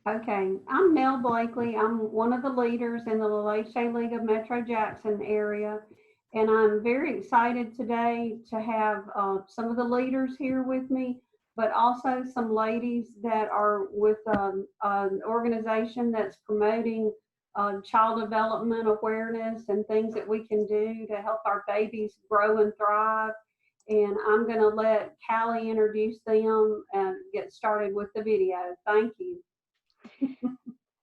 Okay, I'm Nell Blakely. I'm one of the leaders in the Leche League Metro Jackson area, and I'm very excited today to have some of the leaders here with me, but also some ladies that are with an organization that's promoting child development awareness and things that we can do to help our babies grow and thrive. And I'm going to let Callie introduce them and get started with the video. Thank you.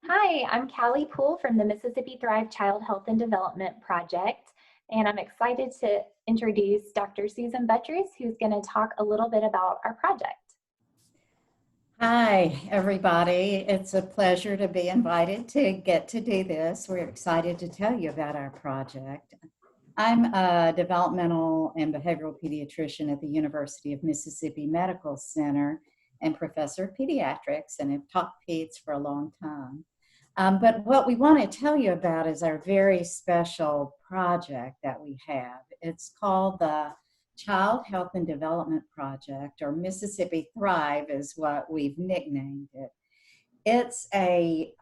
Hi, I'm Callie Poole from the Mississippi Thrive Child Health and Development Project, and I'm excited to introduce Dr. Susan Buttress, who's going to talk a little bit about our project. Hi, everybody. It's a pleasure to be invited to get to do this. We're excited to tell you about our project. I'm a developmental and behavioral pediatrician at the University of Mississippi Medical Center and professor of pediatrics, and have taught peds for a long time. But what we want to tell you about is our very special project that we have. It's called the Child Health and Development Project, or Mississippi Thrive is what we've nicknamed it. It's a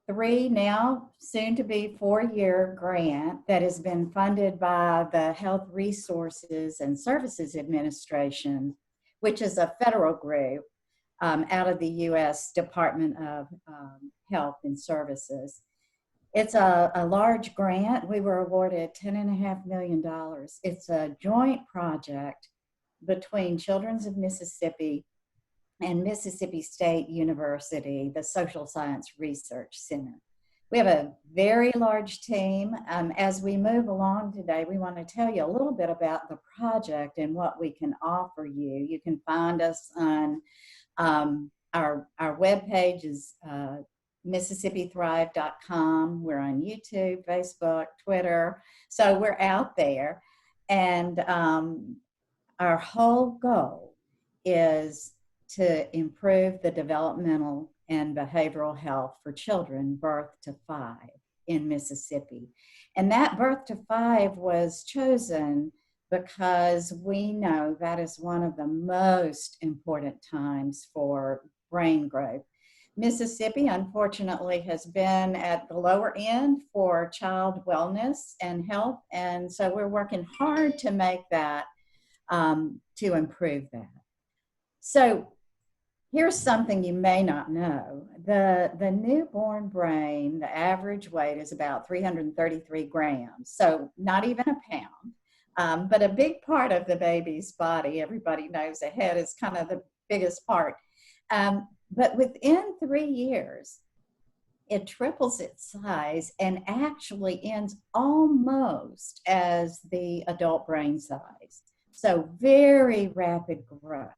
3, now soon to be 4-year grant that has been funded by the Health Resources and Services Administration, which is a federal group out of the U.S. Department of Health and Services. It's a large grant. We were awarded $10.5 million. It's a joint project between Children's of Mississippi and Mississippi State University, the Social Science Research Center. We have a very large team. As we move along today, we want to tell you a little bit about the project and what we can offer you. You can find us on our webpage is MississippiThrive.com. We're on YouTube, Facebook, Twitter. So we're out there. And our whole goal is to improve the developmental and behavioral health for children birth to 5 in Mississippi. And that birth to 5 was chosen because we know that is one of the most important times for brain growth. Mississippi, unfortunately, has been at the lower end for child wellness and health, and so we're working hard to make that, to improve that. So here's something you may not know. The newborn brain, the average weight is about 333 grams, so not even a pound. But a big part of the baby's body, everybody knows the head is kind of the biggest part. But within 3 years, it triples its size and actually ends almost as the adult brain size. So very rapid growth.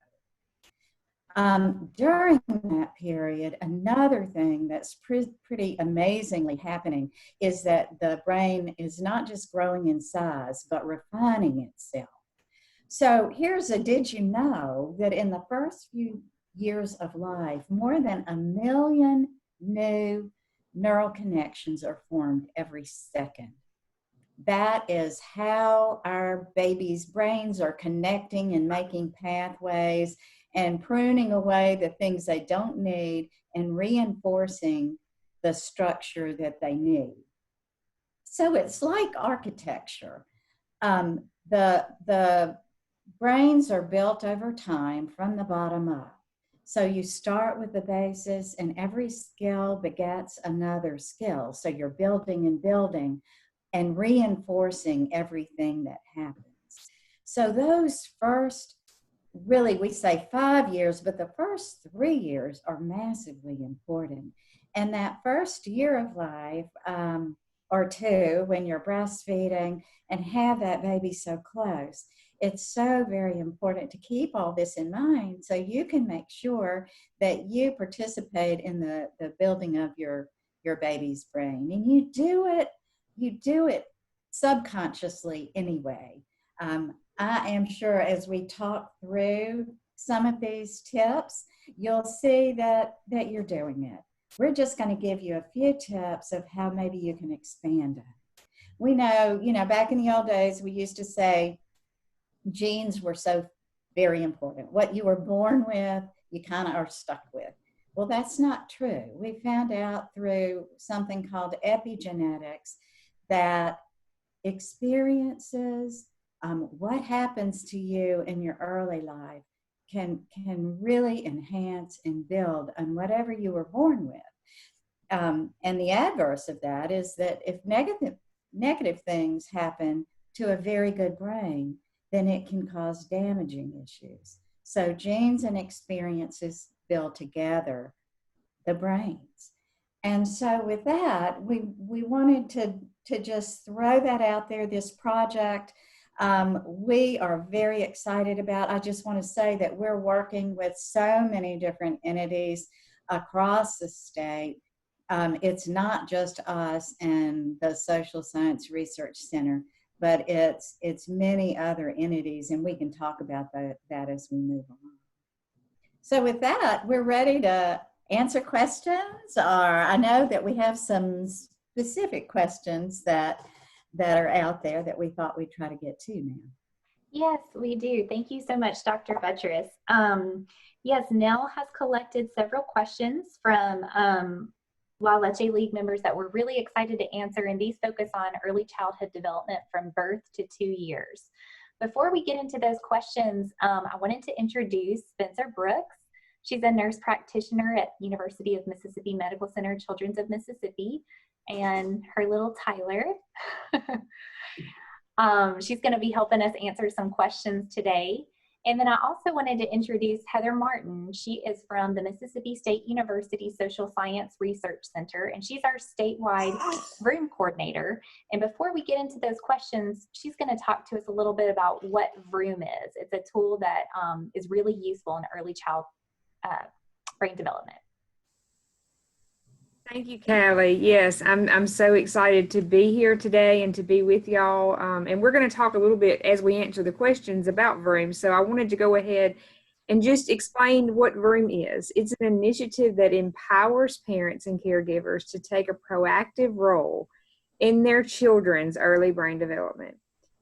During that period, another thing that's pretty amazingly happening is that the brain is not just growing in size, but refining itself. So here's a did you know that in the first few years of life, more than 1 million new neural connections are formed every second. That is how our babies' brains are connecting and making pathways and pruning away the things they don't need and reinforcing the structure that they need. So it's like architecture. The brains are built over time from the bottom up. So you start with the basis, and every skill begets another skill. So you're building and building and reinforcing everything that happens. So those first, really, we say 5 years, but the first 3 years are massively important. And that first year of life, or 2, when you're breastfeeding and have that baby so close, it's so very important to keep all this in mind so you can make sure that you participate in the building of your baby's brain. And you do it subconsciously anyway. I am sure as we talk through some of these tips, you'll see that you're doing it. We're just going to give you a few tips of how maybe you can expand it. We know, back in the old days, we used to say genes were so very important. What you were born with, you kind of are stuck with. Well, that's not true. We found out through something called epigenetics that experiences, what happens to you in your early life can really enhance and build on whatever you were born with. And the adverse of that is that if negative things happen to a very good brain, then it can cause damaging issues. So genes and experiences build together the brains. And so with that, we wanted to just throw that out there, this project. We are very excited about. I just want to say that we're working with so many different entities across the state. It's not just us and the Social Science Research Center, but it's many other entities, and we can talk about that as we move on. So with that, we're ready to answer questions, or I know that we have some specific questions that are out there that we thought we'd try to get to now. Yes, we do. Thank you so much, Dr. Buttress. Yes, Nell has collected several questions from La Leche League members that we're really excited to answer, and these focus on early childhood development from birth to 2 years. Before we get into those questions, I wanted to introduce Spencer Brooks. She's a nurse practitioner at University of Mississippi Medical Center, Children's of Mississippi, and her little Tyler. She's going to be helping us answer some questions today. And then I also wanted to introduce Heather Martin. She is from the Mississippi State University Social Science Research Center, and she's our statewide room coordinator. And before we get into those questions, she's going to talk to us a little bit about what Vroom is. It's a tool that is really useful in early child brain development. Thank you, Callie. Yes, I'm so excited to be here today and to be with y'all. And we're going to talk a little bit as we answer the questions about Vroom. So I wanted to go ahead and just explain what Vroom is. It's an initiative that empowers parents and caregivers to take a proactive role in their children's early brain development.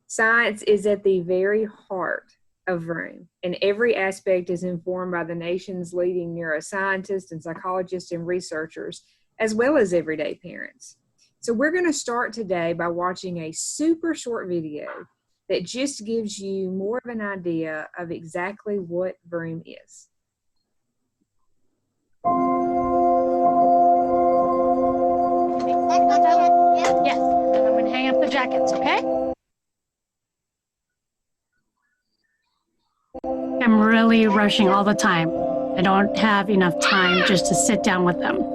Science is at the very heart of Vroom, and every aspect is informed by the nation's leading neuroscientists and psychologists and researchers, as well as everyday parents. So we're going to start today by watching a super short video that just gives you more of an idea of exactly what Vroom is. Yes, and I'm going to hang up the jackets, okay? I'm really rushing all the time. I don't have enough time just to sit down with them.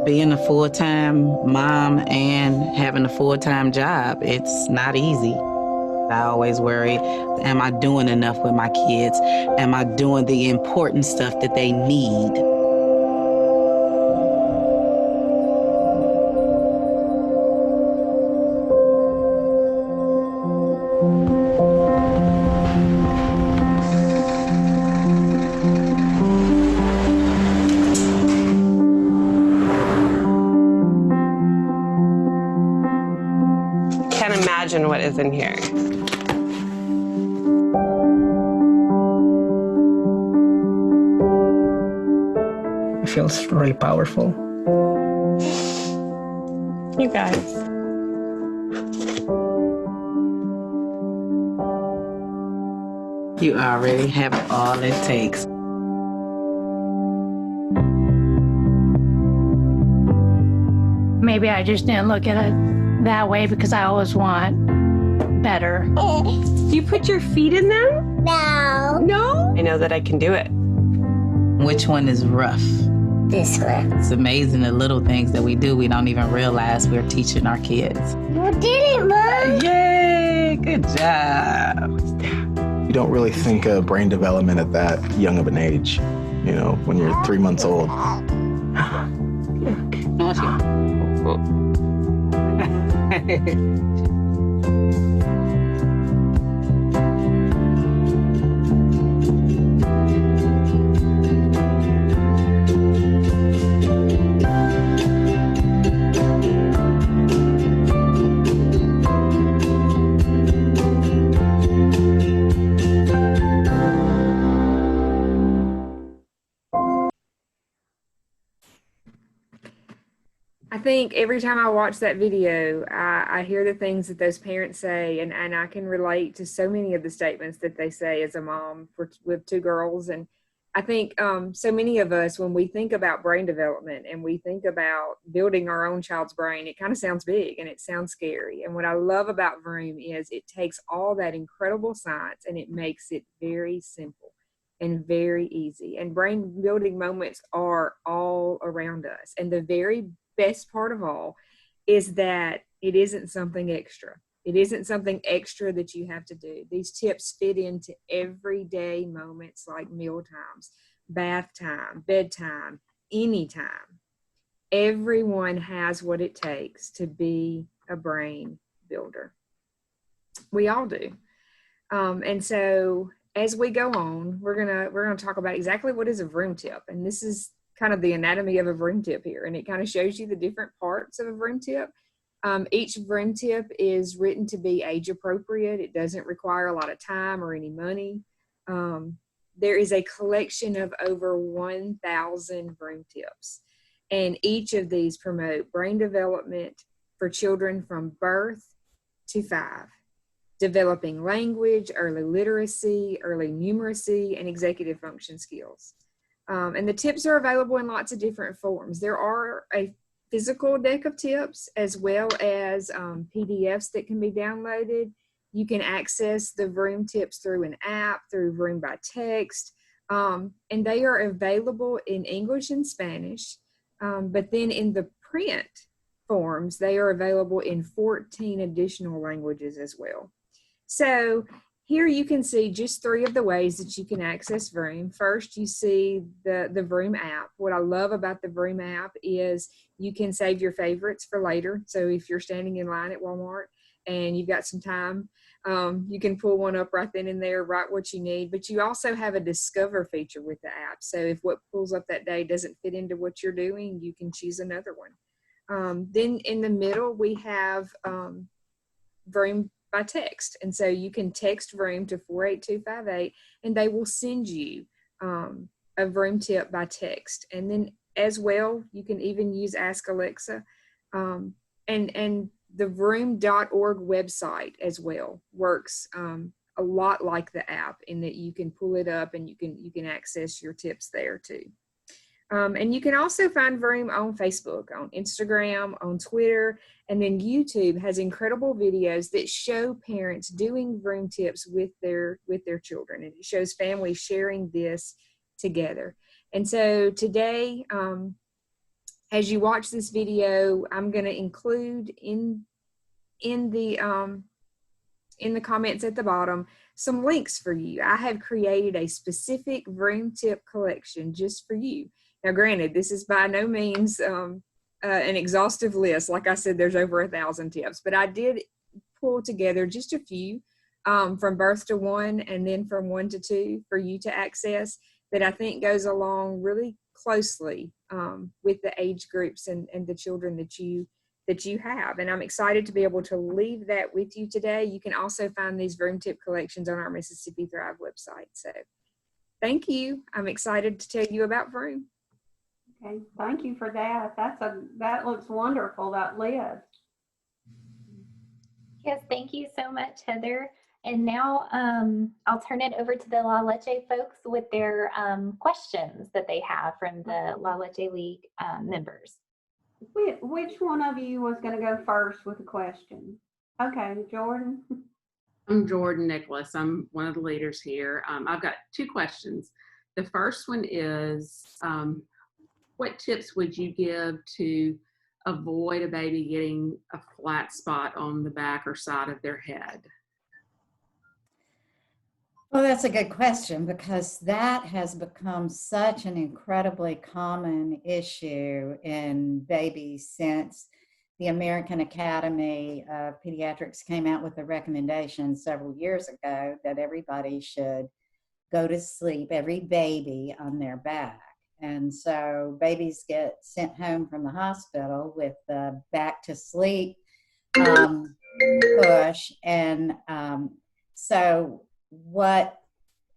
Being a full-time mom and having a full-time job, it's not easy. I always worry, am I doing enough with my kids? Am I doing the important stuff that they need? Imagine what is in here. It feels really powerful. You guys. You already have all it takes. Maybe I just didn't look at it that way because I always want better. Do you put your feet in them? No. No? I know that I can do it. Which one is rough? This one. It's amazing the little things that we do. We don't even realize we're teaching our kids. You did it, Mom. Yay! Good job. You don't really think of brain development at that young of an age, you know, when you're 3 months old. I think every time I watch that video, I hear the things that those parents say, and I can relate to so many of the statements that they say as a mom with two girls. And I think so many of us, when we think about brain development and we think about building our own child's brain, it kind of sounds big and it sounds scary. And what I love about Vroom is it takes all that incredible science and it makes it very simple and very easy. And brain building moments are all around us. And the very best part of all is that it isn't something extra. It isn't something extra that you have to do. These tips fit into everyday moments like meal times, bath time, bedtime, anytime. Everyone has what it takes to be a brain builder. We all do. And so as we go on, we're gonna talk about exactly what is a Vroom tip. And this is kind of the anatomy of a Vroom tip here. And it kind of shows you the different parts of a Vroom tip. Each Vroom tip is written to be age appropriate. It doesn't require a lot of time or any money. There is a collection of over 1,000 Vroom tips. And each of these promote brain development for children from birth to 5. Developing language, early literacy, early numeracy, and executive function skills. And the tips are available in lots of different forms. There are a physical deck of tips as well as PDFs that can be downloaded. You can access the Vroom tips through an app, through Vroom by text, and they are available in English and Spanish. But then in the print forms, they are available in 14 additional languages as well. So here you can see just 3 of the ways that you can access Vroom. First, you see the Vroom app. What I love about the Vroom app is you can save your favorites for later. So if you're standing in line at Walmart and you've got some time, you can pull one up right then and there, write what you need. But you also have a discover feature with the app. So if what pulls up that day doesn't fit into what you're doing, you can choose another one. Then in the middle, we have Vroom by text. And so you can text Vroom to 48258 and they will send you a Vroom tip by text. And then as well, you can even use Ask Alexa. And the vroom.org website as well works a lot like the app in that you can pull it up and you can access your tips there too. And you can also find Vroom on Facebook, on Instagram, on Twitter, and then YouTube has incredible videos that show parents doing Vroom tips with their children, and it shows families sharing this together. And so today, as you watch this video, I'm going to include in the comments at the bottom some links for you. I have created a specific Vroom tip collection just for you. Now, granted, this is by no means an exhaustive list. Like I said, there's over 1,000 tips, but I did pull together just a few from birth to 1 and then from 1 to 2 for you to access that I think goes along really closely with the age groups and the children that you have. And I'm excited to be able to leave that with you today. You can also find these Vroom tip collections on our Mississippi Thrive website. So thank you. I'm excited to tell you about Vroom. Okay, thank you for that. That looks wonderful, that list. Yes, thank you so much, Heather. And now I'll turn it over to the La Leche folks with their questions that they have from the La Leche League members. Which one of you was going to go first with a question? Okay, Jordan. I'm Jordan Nicholas. I'm one of the leaders here. I've got 2 questions. The first one is, what tips would you give to avoid a baby getting a flat spot on the back or side of their head? Well, that's a good question because that has become such an incredibly common issue in babies since the American Academy of Pediatrics came out with a recommendation several years ago that everybody should go to sleep, every baby, on their back. And so babies get sent home from the hospital with the back to sleep push. And so what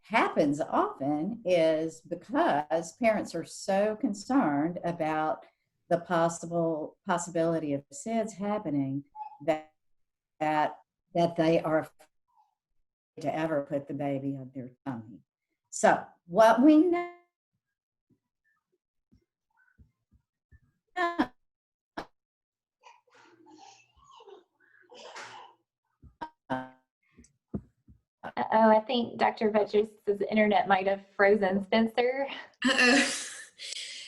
happens often is because parents are so concerned about the possibility of SIDS happening, that they are afraid to ever put the baby on their tummy. So what we know Uh-oh, I think Dr. Vetcher's internet might have frozen. Spencer?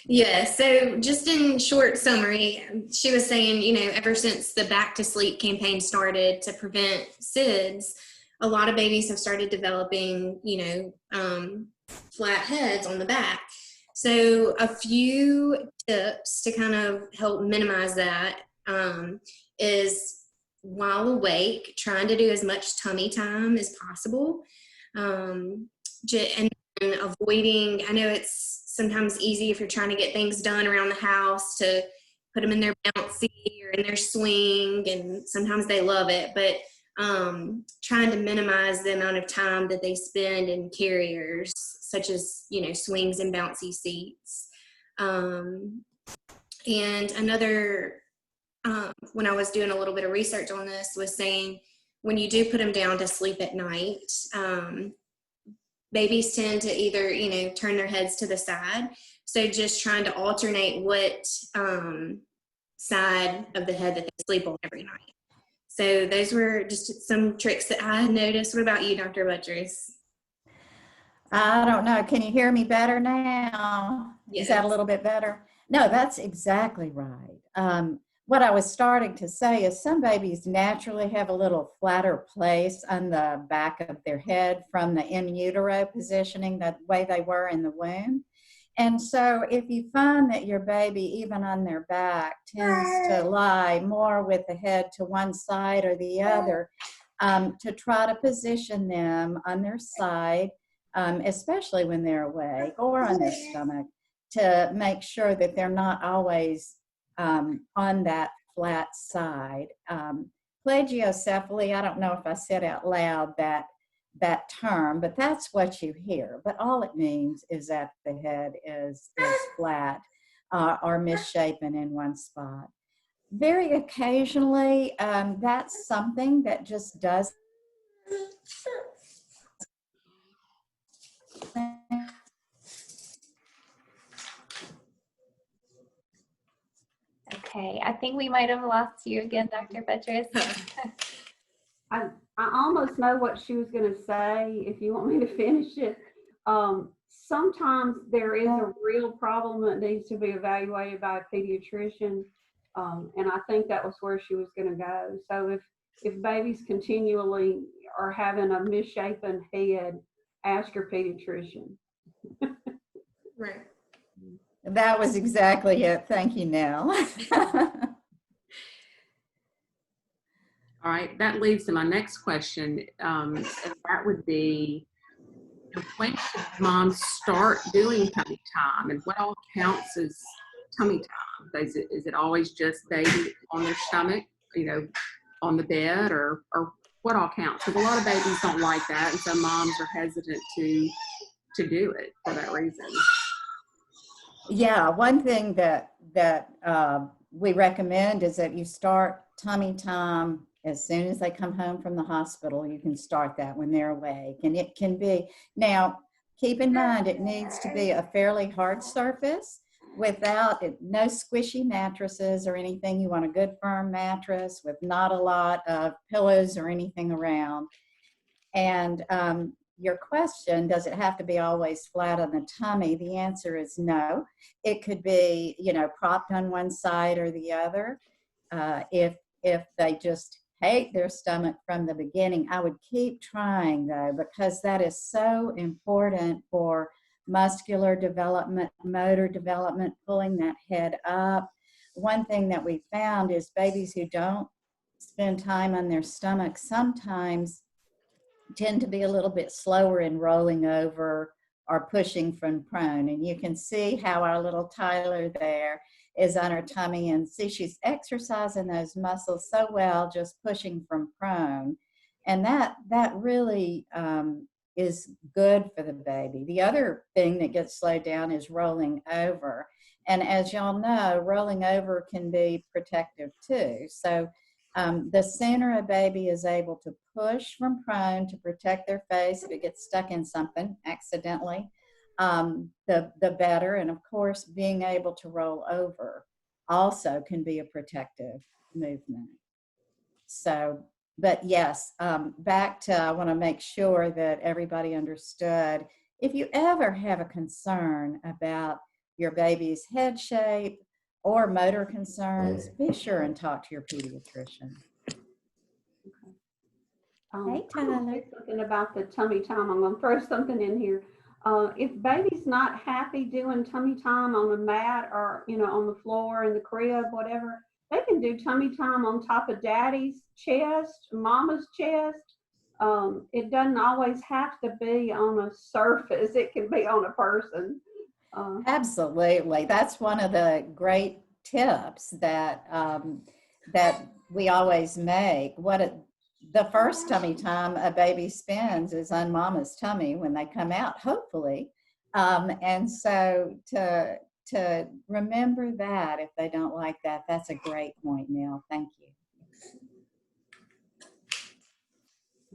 Yeah, so just in short summary, she was saying, ever since the Back to Sleep campaign started to prevent SIDS, a lot of babies have started developing, flat heads on the back. So a few tips to kind of help minimize that is, while awake, trying to do as much tummy time as possible, and avoiding, I know it's sometimes easy if you're trying to get things done around the house to put them in their bouncy or in their swing, and sometimes they love it, but trying to minimize the amount of time that they spend in carriers, such as, swings and bouncy seats. And another, when I was doing a little bit of research on this, was saying when you do put them down to sleep at night, babies tend to either, turn their heads to the side. So just trying to alternate what side of the head that they sleep on every night. So those were just some tricks that I had noticed. What about you, Dr. Buttress? I don't know. Can you hear me better now? Yes. Is that a little bit better? No, that's exactly right. What I was starting to say is some babies naturally have a little flatter place on the back of their head from the in utero positioning, the way they were in the womb. And so if you find that your baby, even on their back, tends to lie more with the head to one side or the other, to try to position them on their side, especially when they're awake, or on their stomach, to make sure that they're not always on that flat side. Plagiocephaly, I don't know if I said out loud that term, but that's what you hear. But all it means is that the head is flat or misshapen in one spot. Very occasionally, that's something that just does. Okay, I think we might have lost you again, Dr. Buttress. I almost know what she was going to say, if you want me to finish it. Sometimes there is a real problem that needs to be evaluated by a pediatrician, and I think that was where she was going to go. So if babies continually are having a misshapen head, ask your pediatrician. Right. That was exactly it. Thank you, Nell. All right, that leads to my next question. And that would be, when should moms start doing tummy time, and what all counts as tummy time? Is it always just baby on their stomach, on the bed, or what all counts? Because a lot of babies don't like that, and so moms are hesitant to do it for that reason. Yeah, one thing that we recommend is that you start tummy time as soon as they come home from the hospital. You can start that when they're awake, and it can be, now keep in mind, it needs to be a fairly hard surface without it, no squishy mattresses or anything. You want a good firm mattress with not a lot of pillows or anything around. And your question, does it have to be always flat on the tummy? The answer is no. It could be, propped on one side or the other. If they just hate their stomach from the beginning, I would keep trying, though, because that is so important for muscular development, motor development, pulling that head up. One thing that we found is babies who don't spend time on their stomach sometimes tend to be a little bit slower in rolling over or pushing from prone. And you can see how our little Tyler there is on her tummy, and see she's exercising those muscles so well just pushing from prone. And that really is good for the baby. The other thing that gets slowed down is rolling over. And as y'all know, rolling over can be protective too. So the sooner a baby is able to push from prone to protect their face if it gets stuck in something accidentally, the better. And of course, being able to roll over also can be a protective movement. So, but yes, back to, I want to make sure that everybody understood, if you ever have a concern about your baby's head shape or motor concerns, be sure and talk to your pediatrician. Hey, Tyler. I'm gonna say something about the tummy time. I'm going to throw something in here. If baby's not happy doing tummy time on a mat or, on the floor in the crib, whatever, they can do tummy time on top of daddy's chest, mama's chest. It doesn't always have to be on a surface. It can be on a person. Absolutely. That's one of the great tips that that we always make. The first tummy time a baby spends is on mama's tummy when they come out, hopefully. And so to remember that if they don't like that, that's a great point, Neil. Thank you.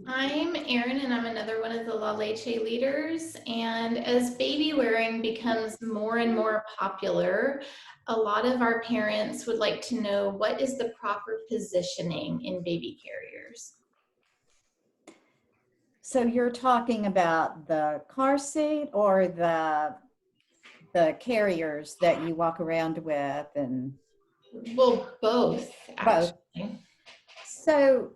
I'm Erin, and I'm another one of the La Leche leaders. And as baby wearing becomes more and more popular, a lot of our parents would like to know, what is the proper positioning in baby carriers? So you're talking about the car seat or the carriers that you walk around with? And well, both, actually. Both. So,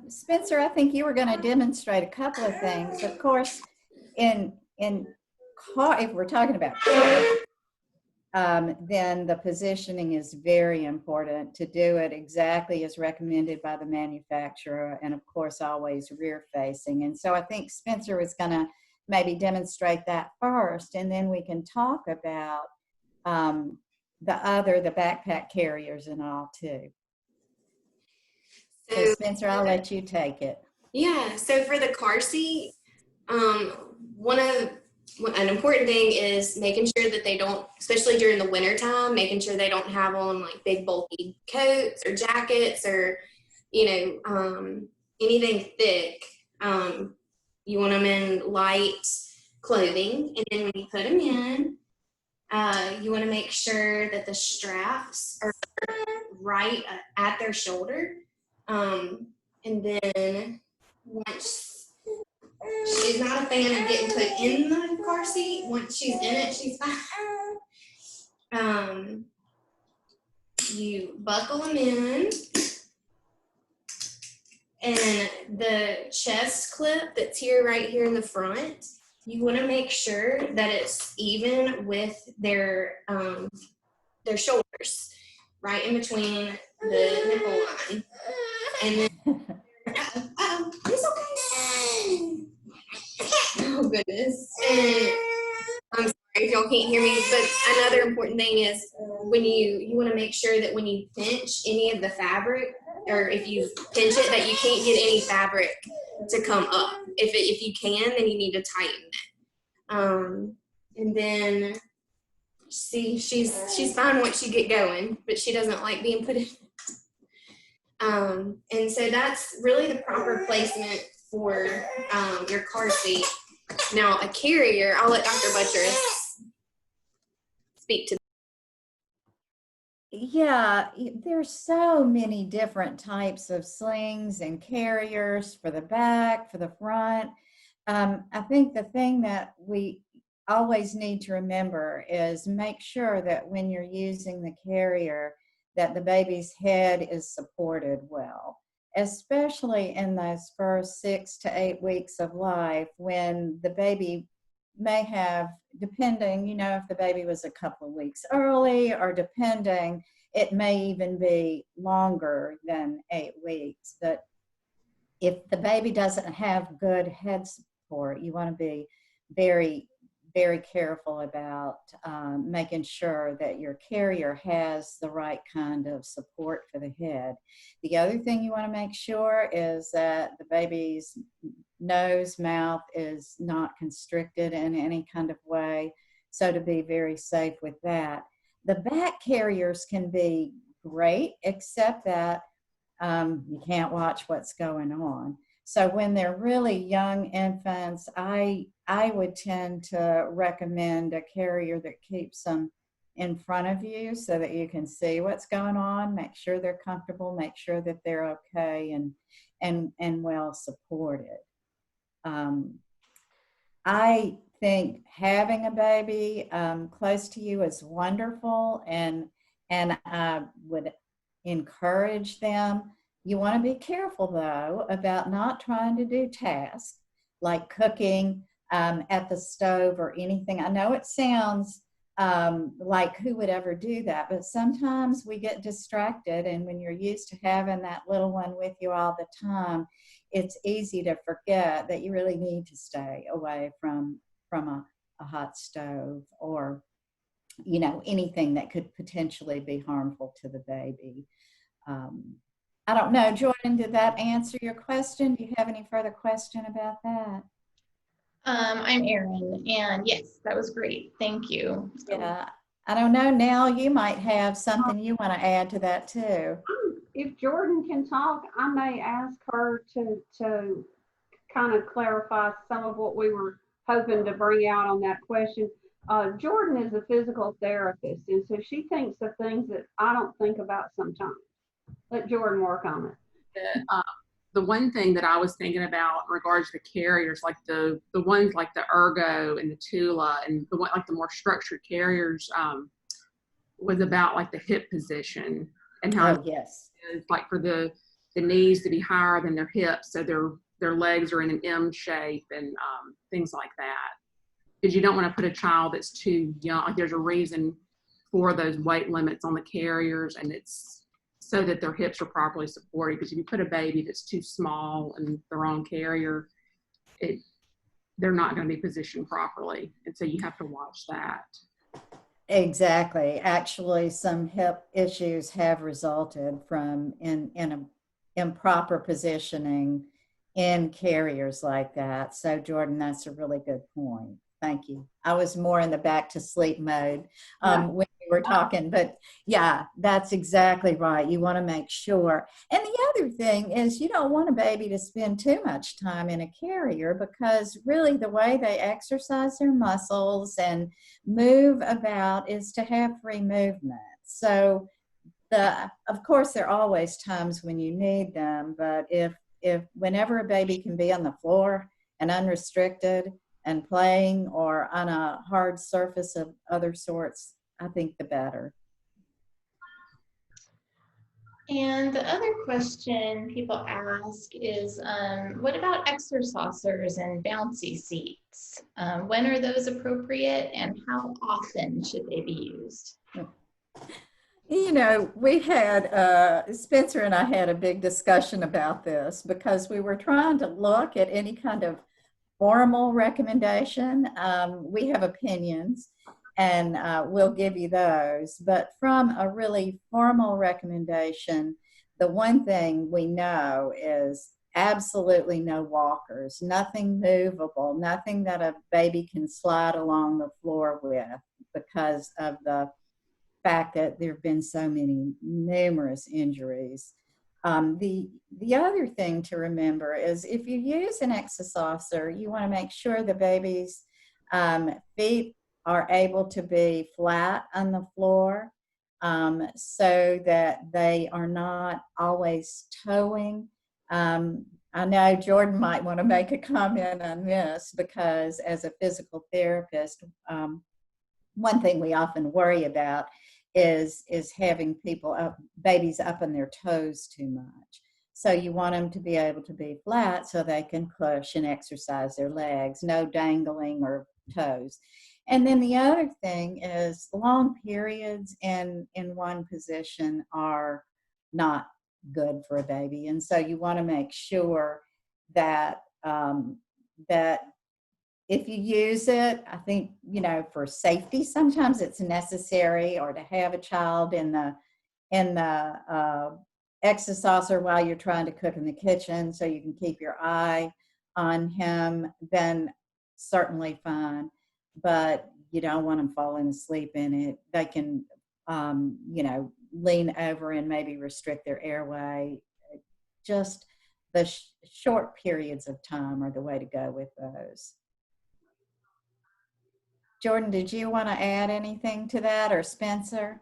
Spencer, I think you were going to demonstrate a couple of things. Of course, in car, if we're talking about car, then the positioning is very important to do it exactly as recommended by the manufacturer, and of course, always rear facing. And so I think Spencer was going to maybe demonstrate that first, and then we can talk about the backpack carriers and all too. So Spencer, I'll let you take it. Yeah, so for the car seat, an important thing is making sure that they don't, especially during the winter time, making sure they don't have on like big bulky coats or jackets or, anything thick. You want them in light clothing. And then when you put them in, you want to make sure that the straps are right at their shoulder. And then once she's not a fan of getting put in the car seat, once she's in it, she's fine. You buckle them in, and the chest clip that's right here in the front, you want to make sure that it's even with their shoulders, right in between the nipple line. And then, it's okay. Oh goodness. And I'm sorry if y'all can't hear me, but another important thing is when you want to make sure that when you pinch any of the fabric, or if you pinch it, that you can't get any fabric to come up. If you can, then you need to tighten it. And then see, she's fine once you get going, but she doesn't like being put in. And so that's really the proper placement for your car seat. Now, a carrier, I'll let Dr. Buttress speak to. Yeah, there's so many different types of slings and carriers for the back, for the front. I think the thing that we always need to remember is make sure that when you're using the carrier, that the baby's head is supported well, especially in those first 6 to 8 weeks of life when the baby may have, depending, if the baby was a couple of weeks early, or depending, it may even be longer than 8 weeks. But if the baby doesn't have good head support, you want to be very, very careful about making sure that your carrier has the right kind of support for the head. The other thing you want to make sure is that the baby's nose, mouth is not constricted in any kind of way. So to be very safe with that. The back carriers can be great, except that you can't watch what's going on. So when they're really young infants, I would tend to recommend a carrier that keeps them in front of you so that you can see what's going on, make sure they're comfortable, make sure that they're okay and well supported. I think having a baby close to you is wonderful, and I would encourage them. You want to be careful, though, about not trying to do tasks like cooking at the stove or anything. I know it sounds like who would ever do that, but sometimes we get distracted, and when you're used to having that little one with you all the time, it's easy to forget that you really need to stay away from a hot stove or, you know, anything that could potentially be harmful to the baby. I don't know, Jordan, did that answer your question? Do you have any further question about that? I'm Erin, and yes, that was great. Thank you. Yeah, I don't know, Nell, you might have something you want to add to that too. If Jordan can talk, I may ask her to kind of clarify some of what we were hoping to bring out on that question. Jordan is a physical therapist, and so she thinks of things that I don't think about sometimes. Let Jordan work on it. The one thing that I was thinking about in regards to carriers, like the ones like the Ergo and the Tula and the one like the more structured carriers, was about like the hip position and how yes, it's like for the knees to be higher than their hips, so their legs are in an M shape and things like that. Because you don't want to put a child that's too young. Like there's a reason for those weight limits on the carriers, and it's so that their hips are properly supported. Because if you put a baby that's too small and the wrong carrier, they're not going to be positioned properly. And so you have to watch that. Exactly. Actually, some hip issues have resulted from improper positioning in carriers like that. So Jordan, that's a really good point. Thank you. I was more in the back to sleep mode when we were talking, but yeah, that's exactly right. You want to make sure. And the other thing is you don't want a baby to spend too much time in a carrier, because really the way they exercise their muscles and move about is to have free movement. So of course, there are always times when you need them, but if whenever a baby can be on the floor and unrestricted and playing or on a hard surface of other sorts, I think the better. And the other question people ask is, what about exercisers and bouncy seats? When are those appropriate, and how often should they be used? You know, we had, Spencer and I had a big discussion about this because we were trying to look at any kind of formal recommendation. We have opinions, and we'll give you those. But from a really formal recommendation, the one thing we know is absolutely no walkers, nothing movable, nothing that a baby can slide along the floor with, because of the fact that there have been so many numerous injuries. The other thing to remember is if you use an exerciser, you want to make sure the baby's feet are able to be flat on the floor, so that they are not always toeing. I know Jordan might want to make a comment on this, because as a physical therapist, one thing we often worry about is having babies up on their toes too much. So you want them to be able to be flat so they can push and exercise their legs, no dangling or toes. And then the other thing is long periods in one position are not good for a baby. And so you want to make sure that that if you use it, I think, you know, for safety, sometimes it's necessary, or to have a child in the exerciser while you're trying to cook in the kitchen so you can keep your eye on him, then certainly fine. But you don't want them falling asleep in it. They can you know, lean over and maybe restrict their airway. Just the short periods of time are the way to go with those. Jordan, did you want to add anything to that, or Spencer?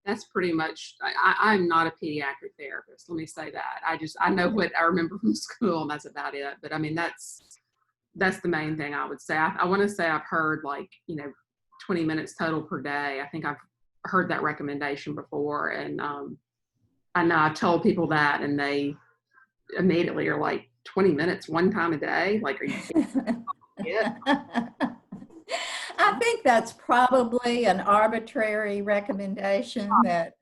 That's pretty much, I'm not a pediatric therapist. Let me say that. I know what I remember from school, and that's about it. But I mean, that's the main thing I would say. I want to say I've heard, like, 20 minutes total per day. I think I've heard that recommendation before. And I know I've told people that, and they immediately are like, 20 minutes one time a day? Like, are you kidding? Yeah. I think that's probably an arbitrary recommendation that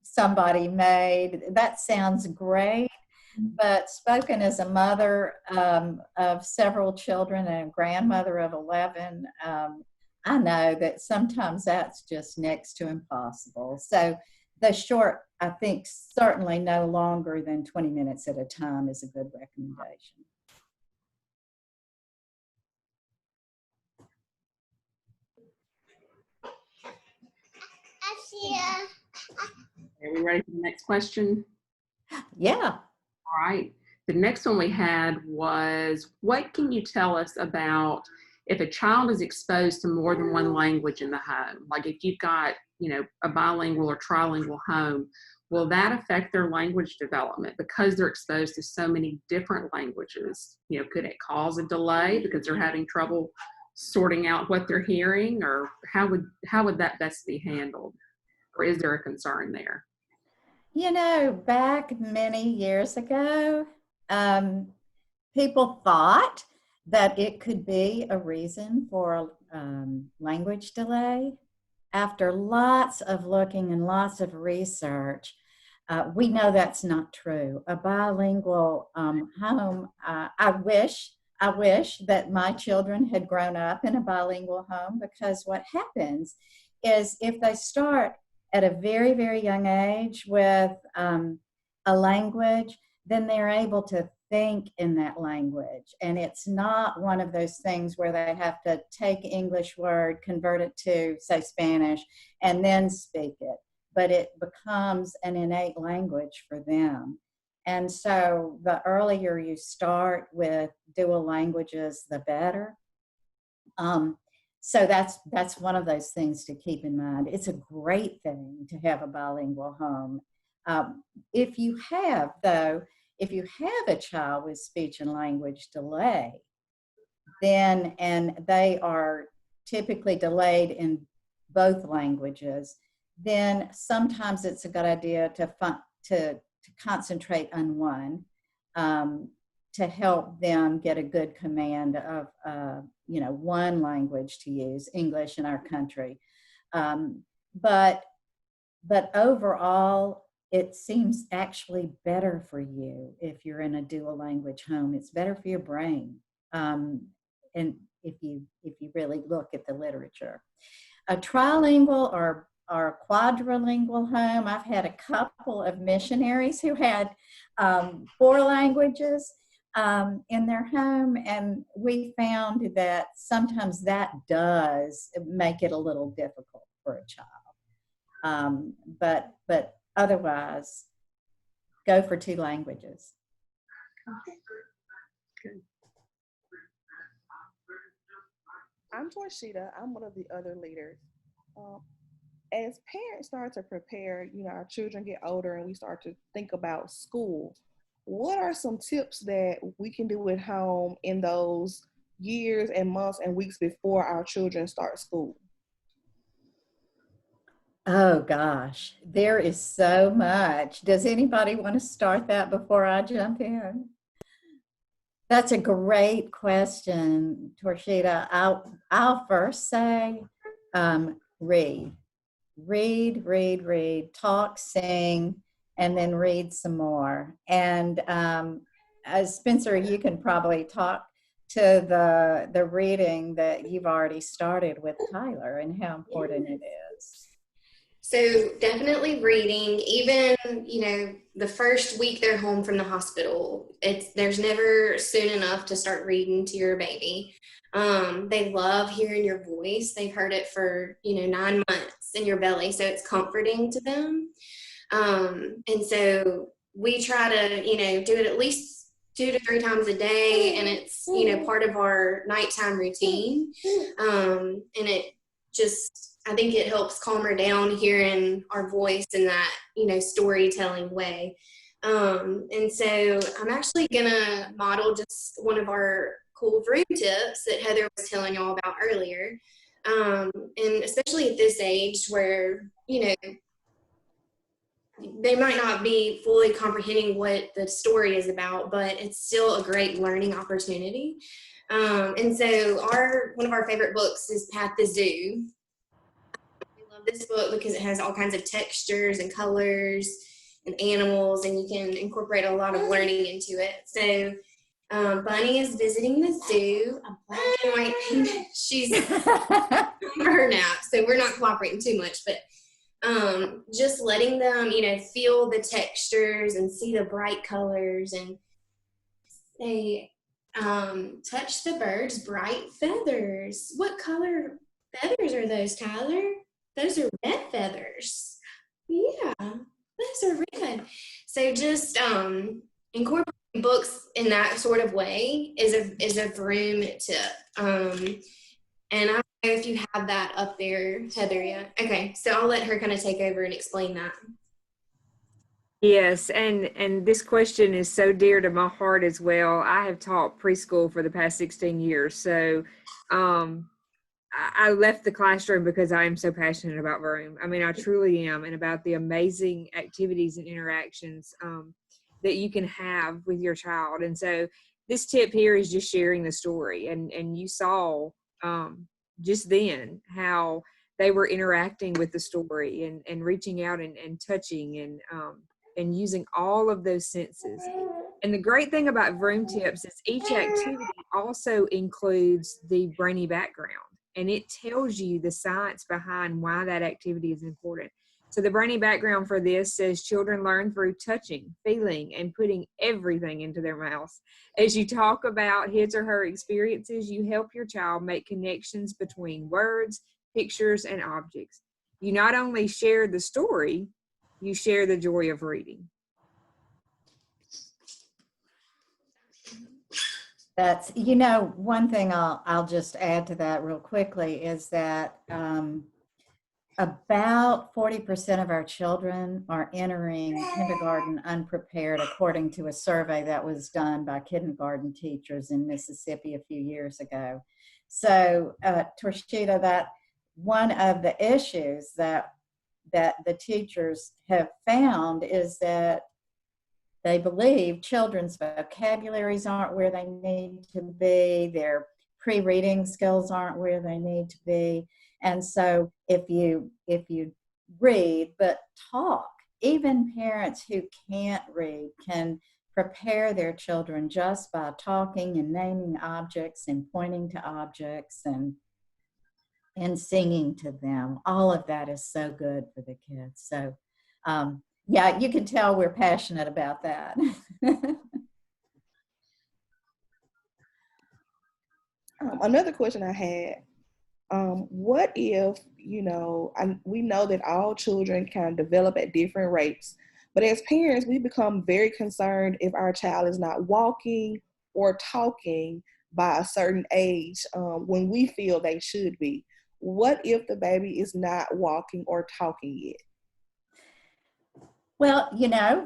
somebody made. That sounds great, but spoken as a mother of several children and a grandmother of 11, I know that sometimes that's just next to impossible. So the short, I think certainly no longer than 20 minutes at a time is a good recommendation. Are we ready for the next question? Yeah. All right. The next one we had was, what can you tell us about if a child is exposed to more than one language in the home? Like if you've got, a bilingual or trilingual home, will that affect their language development because they're exposed to so many different languages? Could it cause a delay because they're having trouble sorting out what they're hearing, or how would that best be handled? Or is there a concern there? Back many years ago, people thought that it could be a reason for language delay. After lots of looking and lots of research, we know that's not true. A bilingual home, I wish that my children had grown up in a bilingual home, because what happens is if they start at a very, very young age with a language, then they're able to think in that language. And it's not one of those things where they have to take English word, convert it to, say, Spanish, and then speak it. But it becomes an innate language for them. And so the earlier you start with dual languages, the better. So that's one of those things to keep in mind. It's a great thing to have a bilingual home. If you have a child with speech and language delay, then, and they are typically delayed in both languages, then sometimes it's a good idea to concentrate on one, to help them get a good command of one language to use, English in our country. But overall, it seems actually better for you if you're in a dual language home. It's better for your brain. And if you really look at the literature. A trilingual or quadrilingual home, I've had a couple of missionaries who had 4 languages in their home, and we found that sometimes that does make it a little difficult for a child. But otherwise, go for 2 languages. Good. I'm Torshita. I'm one of the other leaders. As parents start to prepare, our children get older and we start to think about school, what are some tips that we can do at home in those years and months and weeks before our children start school? Oh gosh, there is so much. Does anybody want to start that before I jump in? That's a great question, Torshita. I'll first say, read, talk, sing, and then read some more. And as Spencer, you can probably talk to the reading that you've already started with Tyler and how important it is. So definitely reading, even, the first week they're home from the hospital, there's never soon enough to start reading to your baby. They love hearing your voice. They've heard it for, 9 months in your belly. So it's comforting to them. And so we try to, do it at least 2 to 3 times a day. And it's, part of our nighttime routine. And it just, I think it helps calm her down hearing our voice in that, storytelling way. And so I'm actually gonna model just one of our cool room tips that Heather was telling y'all about earlier. And especially at this age where, they might not be fully comprehending what the story is about, but it's still a great learning opportunity. And so one of our favorite books is Pat the Zoo. I love this book because it has all kinds of textures and colors and animals, and you can incorporate a lot of learning into it. So Bunny is visiting the zoo, a black and white penguin. She's on her nap, so we're not cooperating too much, but just letting them, feel the textures and see the bright colors, and they touch the bird's bright feathers. What color feathers are those, Tyler? Those are red feathers. Yeah, those are red. So just incorporating books in that sort of way is a vroom tip. And I don't know if you have that up there, Heather, yet. Okay, so I'll let her kind of take over and explain that. Yes, and this question is so dear to my heart as well. I have taught preschool for the past 16 years, so I left the classroom because I am so passionate about Vroom. I mean, I truly am, and about the amazing activities and interactions that you can have with your child. And so this tip here is just sharing the story, and you saw just then how they were interacting with the story and reaching out and touching and using all of those senses. And the great thing about Vroom tips is each activity also includes the brainy background, and it tells you the science behind why that activity is important. So the brainy background for this says children learn through touching, feeling, and putting everything into their mouths. As you talk about his or her experiences, you help your child make connections between words, pictures, and objects. You not only share the story, you share the joy of reading. That's, one thing I'll just add to that real quickly is that about 40% of our children are entering kindergarten unprepared, according to a survey that was done by kindergarten teachers in Mississippi a few years ago. So, Torshita, that one of the issues that the teachers have found is that they believe children's vocabularies aren't where they need to be, their pre-reading skills aren't where they need to be. And so if you read but talk, even parents who can't read can prepare their children just by talking and naming objects and pointing to objects and singing to them. All of that is so good for the kids. So yeah, you can tell we're passionate about that. Another question I had, what if, we know that all children can develop at different rates, but as parents, we become very concerned if our child is not walking or talking by a certain age when we feel they should be. What if the baby is not walking or talking yet? Well,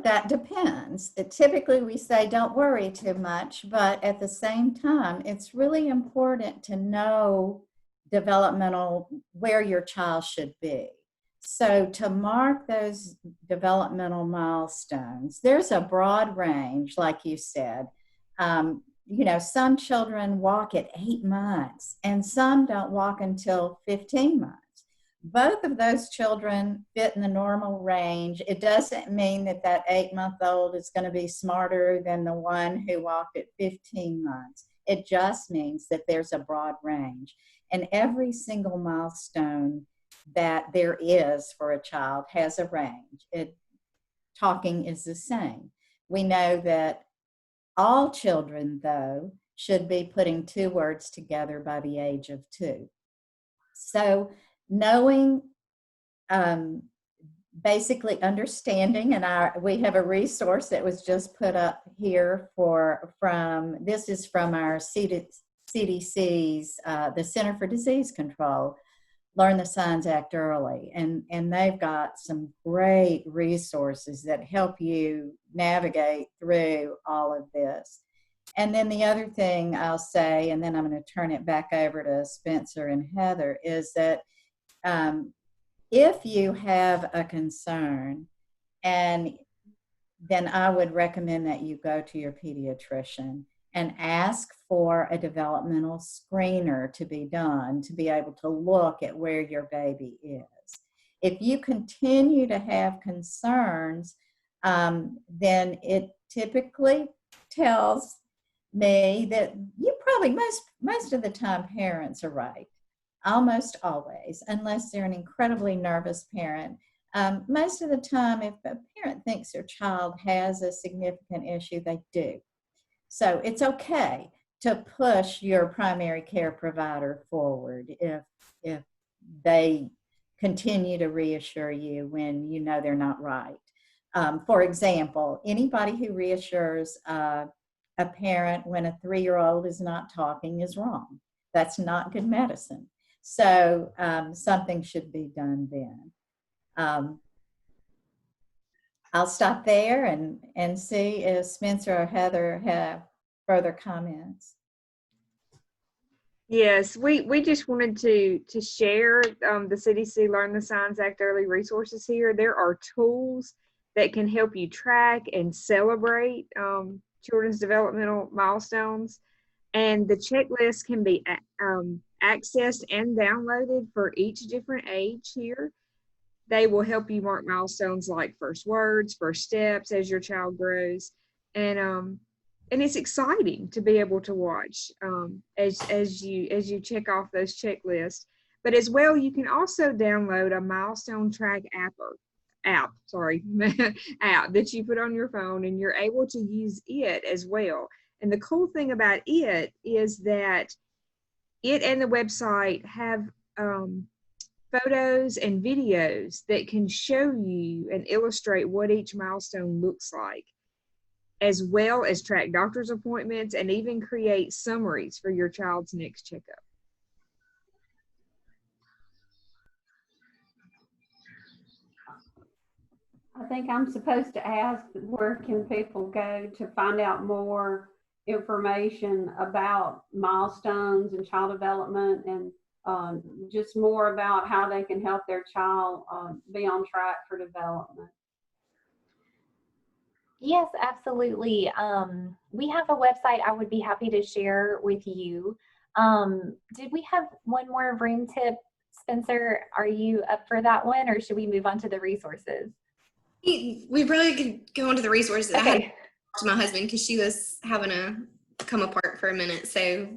that depends. Typically, we say don't worry too much, but at the same time, it's really important to know where your child should be. So to mark those developmental milestones, there's a broad range, like you said. Some children walk at 8 months, and some don't walk until 15 months. Both of those children fit in the normal range. It doesn't mean that 8-month-old is going to be smarter than the one who walked at 15 months. It just means that there's a broad range. And every single milestone that there is for a child has a range. Talking is the same. We know that all children, though, should be putting 2 words together by the age of 2. So knowing, basically understanding, and we have a resource that was just put up here this is from our CDC's, the Center for Disease Control, Learn the Signs, Act Early. And they've got some great resources that help you navigate through all of this. And then the other thing I'll say, and then I'm going to turn it back over to Spencer and Heather, is that if you have a concern, and then I would recommend that you go to your pediatrician and ask for a developmental screener to be done to be able to look at where your baby is. If you continue to have concerns, then it typically tells me that you probably, most of the time, parents are right. Almost always, unless they're an incredibly nervous parent. Most of the time, if a parent thinks their child has a significant issue, they do. So it's okay to push your primary care provider forward if they continue to reassure you when you know they're not right. For example, anybody who reassures a parent when a 3-year-old is not talking is wrong. That's not good medicine. So something should be done then. I'll stop there and see if Spencer or Heather have further comments. Yes, we just wanted to share the CDC Learn the Signs Act Early resources here. There are tools that can help you track and celebrate children's developmental milestones. And the checklist can be accessed and downloaded for each different age here. They will help you mark milestones like first words, first steps as your child grows. And it's exciting to be able to watch as you check off those checklists. But as well, you can also download a milestone track app that you put on your phone, and you're able to use it as well. And the cool thing about it is that it and the website have photos and videos that can show you and illustrate what each milestone looks like, as well as track doctor's appointments and even create summaries for your child's next checkup. I think I'm supposed to ask, where can people go to find out more information about milestones and child development, and just more about how they can help their child be on track for development? Yes, absolutely. We have a website I would be happy to share with you. Did we have one more room tip? Spencer, are you up for that one, or should we move on to the resources? We really could go on to the resources. Okay. I had to talk to my husband because she was having to come apart for a minute. So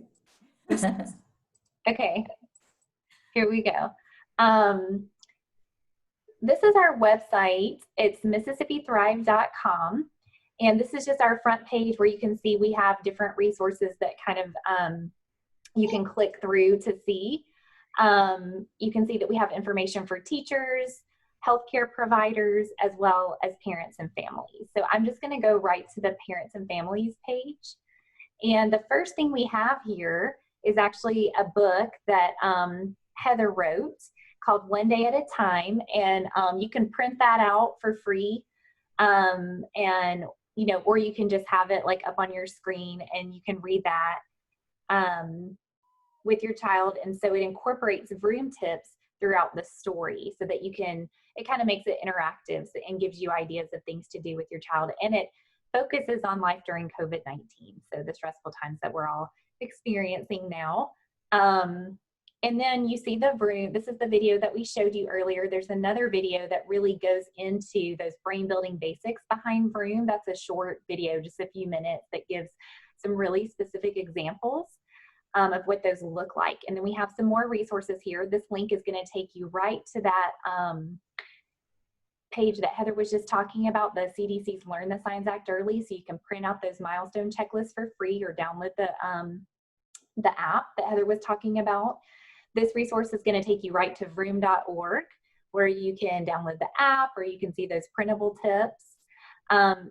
okay, here we go. This is our website. It's MississippiThrive.com. And this is just our front page where you can see we have different resources that kind of you can click through to see. You can see that we have information for teachers, healthcare providers, as well as parents and families. So I'm just going to go right to the parents and families page. And the first thing we have here is actually a book that Heather wrote called One Day at a Time. And you can print that out for free. And, you know, or you can just have it like up on your screen and you can read that with your child. And so it incorporates room tips throughout the story so that you can, it kind of makes it interactive and gives you ideas of things to do with your child. And it focuses on life during COVID-19, so the stressful times that we're all experiencing now. And then you see the room. This is the video that we showed you earlier. There's another video that really goes into those brain building basics behind Vroom. That's a short video, just a few minutes, that gives some really specific examples. of what those look like. And then we have some more resources here. This link is going to take you right to that page that Heather was just talking about, the CDC's Learn the Signs Act Early, so you can print out those milestone checklists for free or download the app that Heather was talking about. This resource is going to take you right to vroom.org, where you can download the app or you can see those printable tips.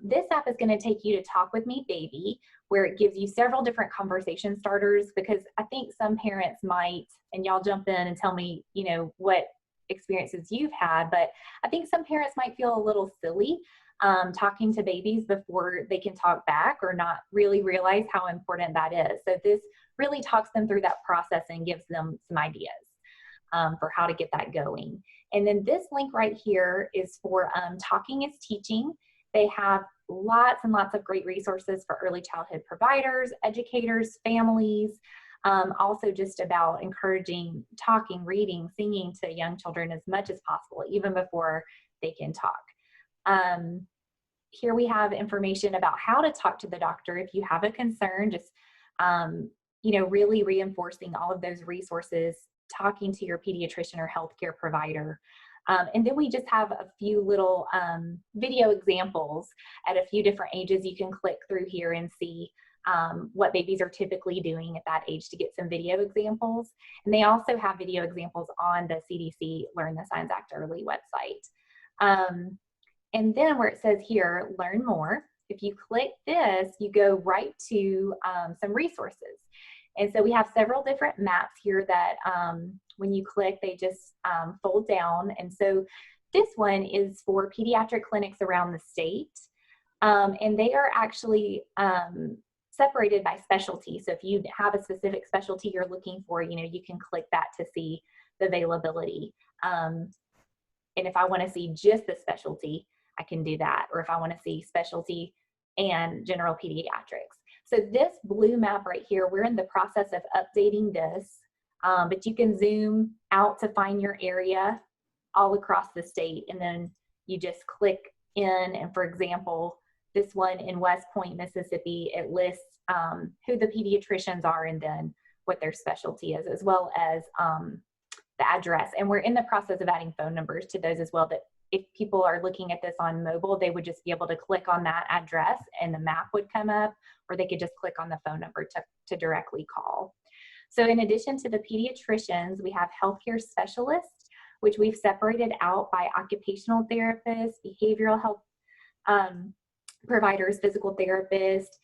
This app is going to take you to Talk With Me Baby, where it gives you several different conversation starters, because I think some parents might, and y'all jump in and tell me, you know, what experiences you've had, but I think some parents might feel a little silly talking to babies before they can talk back, or not really realize how important that is. So this really talks them through that process and gives them some ideas for how to get that going. And then this link right here is for Talking is Teaching. They have lots and lots of great resources for early childhood providers, educators, families, also just about encouraging talking, reading, singing to young children as much as possible, even before they can talk. Here we have information about how to talk to the doctor if you have a concern, just you know, really reinforcing all of those resources, talking to your pediatrician or healthcare provider. And then we just have a few little video examples at a few different ages. You can click through here and see what babies are typically doing at that age to get some video examples. And they also have video examples on the CDC Learn the Signs Act Early website. And then where it says here, learn more, if you click this, you go right to some resources. And so we have several different maps here that when you click, they just fold down. And so this one is for pediatric clinics around the state. And they are actually separated by specialty. So if you have a specific specialty you're looking for, you know, you can click that to see the availability. And if I want to see just the specialty, I can do that. Or if I want to see specialty and general pediatrics. So this blue map right here, we're in the process of updating this, but you can zoom out to find your area all across the state, and then you just click in, and for example, this one in West Point, Mississippi, it lists who the pediatricians are and then what their specialty is, as well as the address. And we're in the process of adding phone numbers to those as well, that if people are looking at this on mobile, they would just be able to click on that address and the map would come up, or they could just click on the phone number to directly call. So in addition to the pediatricians, we have healthcare specialists, which we've separated out by occupational therapists, behavioral health providers, physical therapists,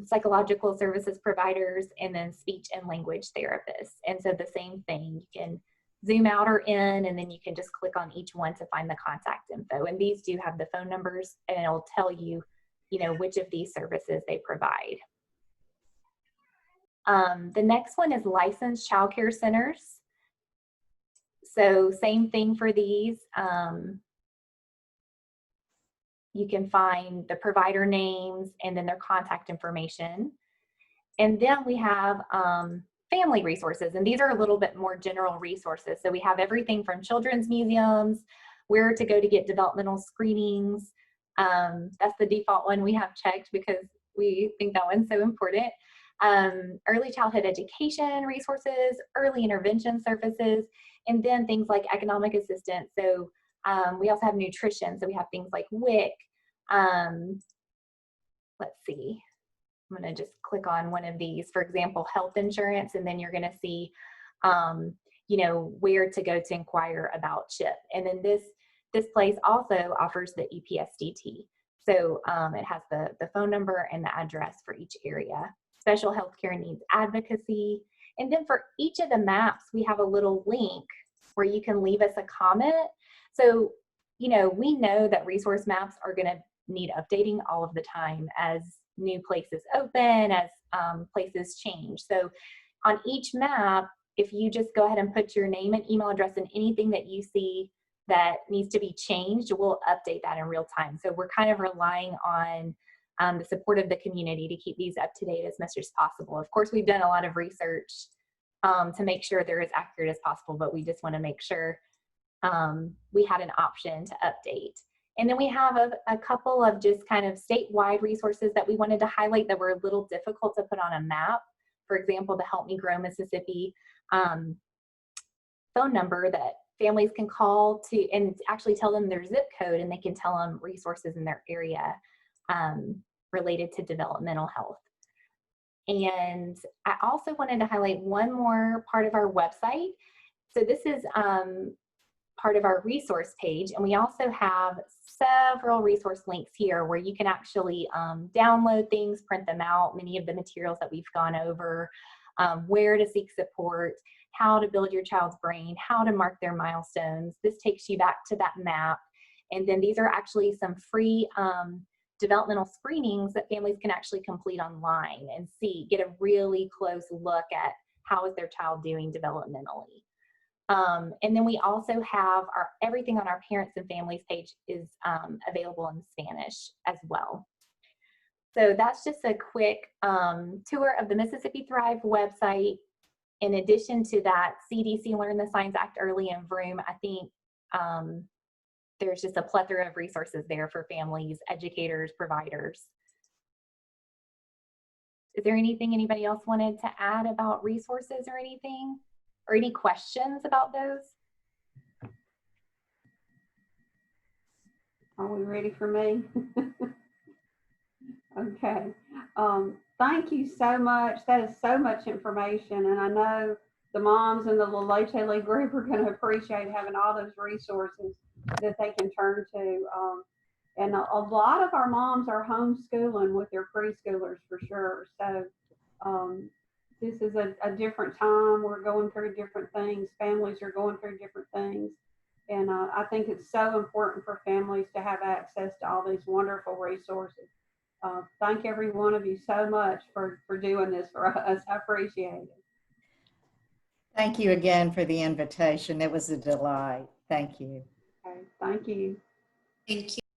psychological services providers, and then speech and language therapists. And so the same thing, you can zoom out or in, and then you can just click on each one to find the contact info. And these do have the phone numbers, and it'll tell you, you know, which of these services they provide. The next one is licensed childcare centers. So same thing for these. You can find the provider names and then their contact information. And then we have family resources, and these are a little bit more general resources. So we have everything from children's museums, where to go to get developmental screenings. That's the default one we have checked because we think that one's so important. Early childhood education resources, early intervention services, and then things like economic assistance. So we also have nutrition. So we have things like WIC. Let's see. I'm going to just click on one of these, for example, health insurance, and then you're going to see, you know, where to go to inquire about CHIP. And then this place also offers the EPSDT. So it has the phone number and the address for each area. Special healthcare needs advocacy. And then for each of the maps, we have a little link where you can leave us a comment. So, you know, we know that resource maps are going to need updating all of the time as new places open, as places change. So on each map, if you just go ahead and put your name and email address and anything that you see that needs to be changed, we'll update that in real time. So we're kind of relying on the support of the community to keep these up to date as much as possible. Of course, we've done a lot of research to make sure they're as accurate as possible, but we just want to make sure we had an option to update. And then we have a couple of just kind of statewide resources that we wanted to highlight that were a little difficult to put on a map. for example, the Help Me Grow Mississippi phone number that families can call to and actually tell them their zip code, and they can tell them resources in their area related to developmental health. And I also wanted to highlight one more part of our website. So this is part of our resource page, and we also have several resource links here where you can actually download things, print them out, many of the materials that we've gone over, where to seek support, how to build your child's brain, how to mark their milestones. This takes you back to that map. And then these are actually some free developmental screenings that families can actually complete online and get a really close look at how is their child doing developmentally. And then we also have everything on our parents and families page is available in Spanish as well. So that's just a quick tour of the Mississippi Thrive website. In addition to that, CDC Learn the Signs Act Early and Vroom, I think there's just a plethora of resources there for families, educators, providers. Is there anything anybody else wanted to add about resources or anything? Or any questions about those? Are we ready for me? Okay. Thank you so much. That is so much information. And I know the moms in the Leche League group are going to appreciate having all those resources that they can turn to. And a lot of our moms are homeschooling with their preschoolers for sure. So this is a different time. We're going through different things. Families are going through different things. And I think it's so important for families to have access to all these wonderful resources. Thank every one of you so much for doing this for us. I appreciate it. Thank you again for the invitation. It was a delight. Thank you. Okay, thank you. Thank you.